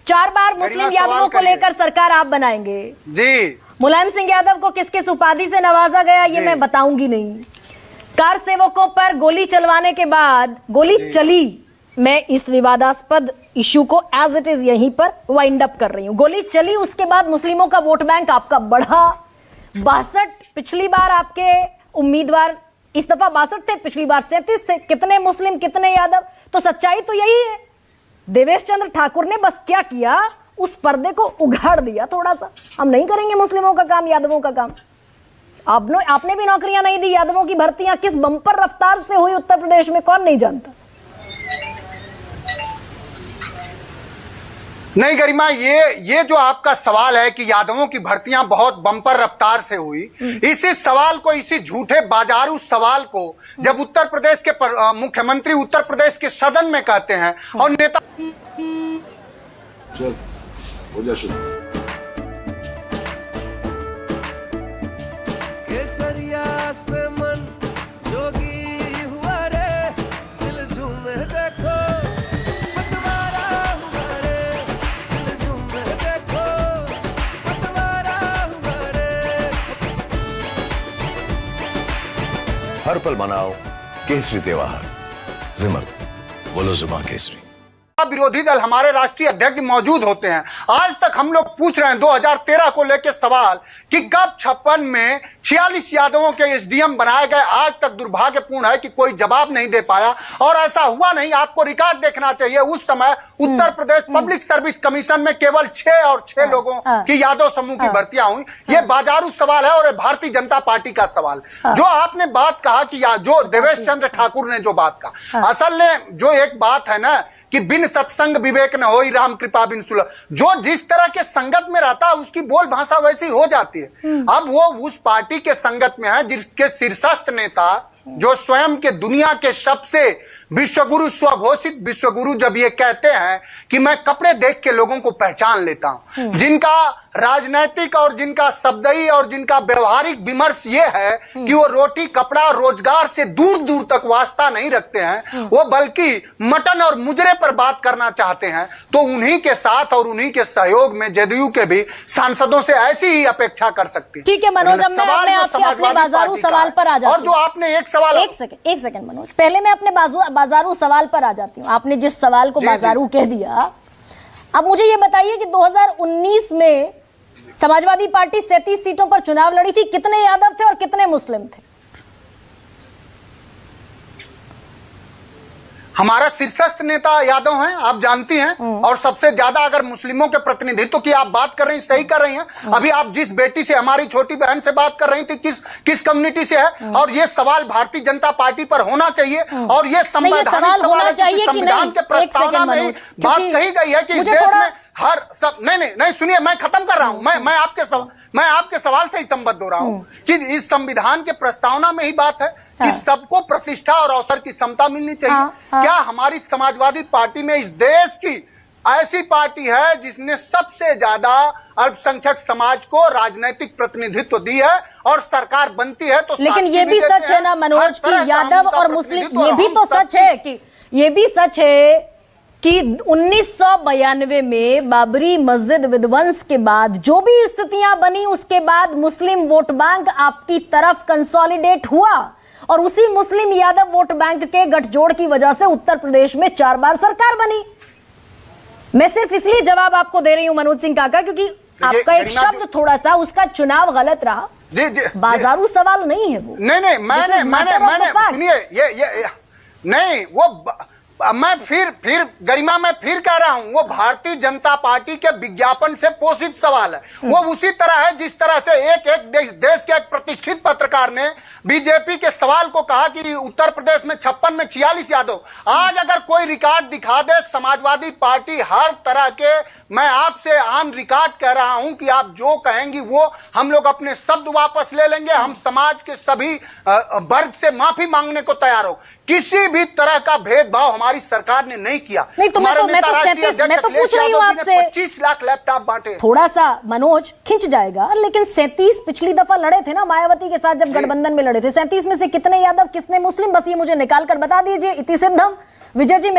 4 बार मुस्लिम यादवों को लेकर सरकार आप बनाएंगे जी। मुलायम सिंह यादव को किस किस उपाधि से नवाजा गया ये मैं बताऊंगी नहीं। कार सेवकों पर गोली चलवाने के बाद गोली चली, मैं इस विवादास्पद इशू को एज इट इज यहीं पर वाइंड अप कर रही हूं। गोली चली, उसके बाद मुस्लिमों का वोट बैंक आपका बढ़ा। 62, पिछली बार आपके उम्मीदवार इस दफा 62 थे, पिछली बार 37 थे। कितने मुस्लिम कितने यादव? तो सच्चाई तो यही है। देवेश चंद्र ठाकुर ने बस क्या किया, उस पर्दे को उघाड़ दिया थोड़ा सा। हम नहीं करेंगे मुस्लिमों का काम, यादवों का काम। आपने भी नौकरियां नहीं दी, यादवों की भर्तियां किस बंपर रफ्तार से हुई उत्तर प्रदेश में कौन नहीं जानता। नहीं गरिमा, ये जो आपका सवाल है कि यादवों की भर्तियां बहुत बम्पर रफ्तार से हुई, इसी सवाल को, इसी झूठे बाजारू सवाल को जब उत्तर प्रदेश के मुख्यमंत्री उत्तर प्रदेश के सदन में कहते हैं और नेता चल हो जा शुरू। केसरिया से मन जोगी हुआ रे, दिल झूमे देखो पतवारा हुआ रे, दिल झूमे देखो पतवारा हुआ रे। हर पल मनाओ केसरी त्योहार। विमल बोलो जुबां केसरी। विरोधी दल हमारे राष्ट्रीय अध्यक्ष मौजूद होते हैं। आज तक हम लोग पूछ रहे हैं 2013 को लेकर सवाल कि कब 56 में 46 यादवों के एसडीएम बनाए गए। आज तक दुर्भाग्यपूर्ण है कि कोई जवाब नहीं दे पाया और ऐसा हुआ नहीं। आपको रिकॉर्ड देखना चाहिए, उस समय Uttar Pradesh public service commission में केवल 6 लोगों की यादव समूह की भर्तियां हुई। ये बाजारू सवाल है और भारतीय जनता पार्टी का सवाल। जो आपने बात कहा कि जो देवेश चंद्र ठाकुर ने जो बात कहा, असल में जो एक बात है ना कि बिन सत्संग विवेक न होई, राम कृपा बिन सुलभ। जो जिस तरह के संगत में रहता है उसकी बोल भाषा वैसी हो जाती है। अब वो उस पार्टी के संगत में है जिसके शीर्षस्थ नेता, जो स्वयं के दुनिया के सबसे विश्वगुरु, स्वघोषित विश्वगुरु, जब ये कहते हैं कि मैं कपड़े देख के लोगों को पहचान लेता हूं, जिनका राजनैतिक और जिनका शब्दई और जिनका व्यवहारिक विमर्श ये है कि वो रोटी कपड़ा रोजगार से दूर दूर तक वास्ता नहीं रखते हैं, वो बल्कि मटन और मुजरे पर बात करना चाहते हैं, तो उन्हीं के साथ और उन्हीं के सहयोग में जदयू के भी सांसदों से ऐसी ही अपेक्षा कर सकती है। ठीक है मनोज, अब मैं अपने बाजारू सवाल पर आ जाती हूं। और जो आपने एक सवाल, एक सेकंड मनोज, पहले मैं अपने बाजारू सवाल पर आ जाती हूँ। आपने जिस सवाल को बाजारू कह दिया, अब मुझे ये बताइए कि 2019 में समाजवादी पार्टी 37 सीटों पर चुनाव लड़ी थी, कितने यादव थे और कितने मुस्लिम थे? हमारा शीर्षस्थ नेता यादव हैं, आप जानती हैं, और सबसे ज्यादा अगर मुस्लिमों के प्रतिनिधित्व की आप बात कर रही हैं, सही कर रही हैं। अभी आप जिस बेटी से, हमारी छोटी बहन से बात कर रही थी, किस कम्युनिटी से है, और ये सवाल भारतीय जनता पार्टी पर होना चाहिए और ये संवैधानिक सवाल है कि संविधान के प्रस्तावना में बात कही गई है कि इस देश में हर सब नहीं सुनिए, मैं खत्म कर रहा हूं। मैं आपके सवाल से ही संबद्ध हो रहा हूं कि इस संविधान के प्रस्तावना में ही बात है कि सबको प्रतिष्ठा और अवसर की समता मिलनी चाहिए। क्या हमारी समाजवादी पार्टी में इस देश की ऐसी पार्टी है जिसने सबसे ज्यादा अल्पसंख्यक समाज को राजनीतिक प्रतिनिधित्व दी है और सरकार बनती है तो, लेकिन ये भी सच है ना मनोज कि यादव और मुस्लिम, ये भी तो सच है कि ये भी सच है कि 1992 में बाबरी मस्जिद विध्वंस के बाद जो भी स्थितियां बनी, उसके बाद मुस्लिम वोट बैंक आपकी तरफ कंसोलिडेट हुआ और उसी मुस्लिम यादव वोट बैंक के गठजोड़ की वजह से उत्तर प्रदेश में 4 बार सरकार बनी। मैं सिर्फ इसलिए जवाब आपको दे रही हूं मनोज सिंह काका क्योंकि आपका एक शब्द थोड़ा सा, उसका चुनाव गलत रहा। बाजारू सवाल नहीं है वो। नहीं मैंने सुनिए, ये नहीं, वो मैं फिर गरिमा, मैं फिर कह रहा हूं, वो भारतीय जनता पार्टी के विज्ञापन से पोषित सवाल है। वो उसी तरह है जिस तरह से एक देश के एक प्रतिष्ठित पत्रकार ने बीजेपी के सवाल को कहा कि उत्तर प्रदेश में 56 में 46 यादव। आज अगर कोई रिकॉर्ड दिखा दे, समाजवादी पार्टी हर तरह के, मैं आपसे आन रिकॉर्ड कह रहा हूं कि आप जो कहेंगी वो हम लोग अपने शब्द वापस ले लेंगे। हम समाज के सभी वर्ग से माफी मांगने को तैयार हो। किसी भी तरह का भेदभाव हमारी सरकार ने नहीं किया। नहीं तो मैं तो पूछ रही हूँ आपसे, 25 लाख लैपटॉप बांटे। थोड़ा सा मनोज खिंच जाएगा, लेकिन 37 पिछली दफा लड़े थे ना मायावती के साथ, जब गठबंधन में लड़े थे। 37 में से कितने यादव कितने मुस्लिम, बस ये मुझे निकाल कर बता दीजिए। इति सिद्धम। विजय जी।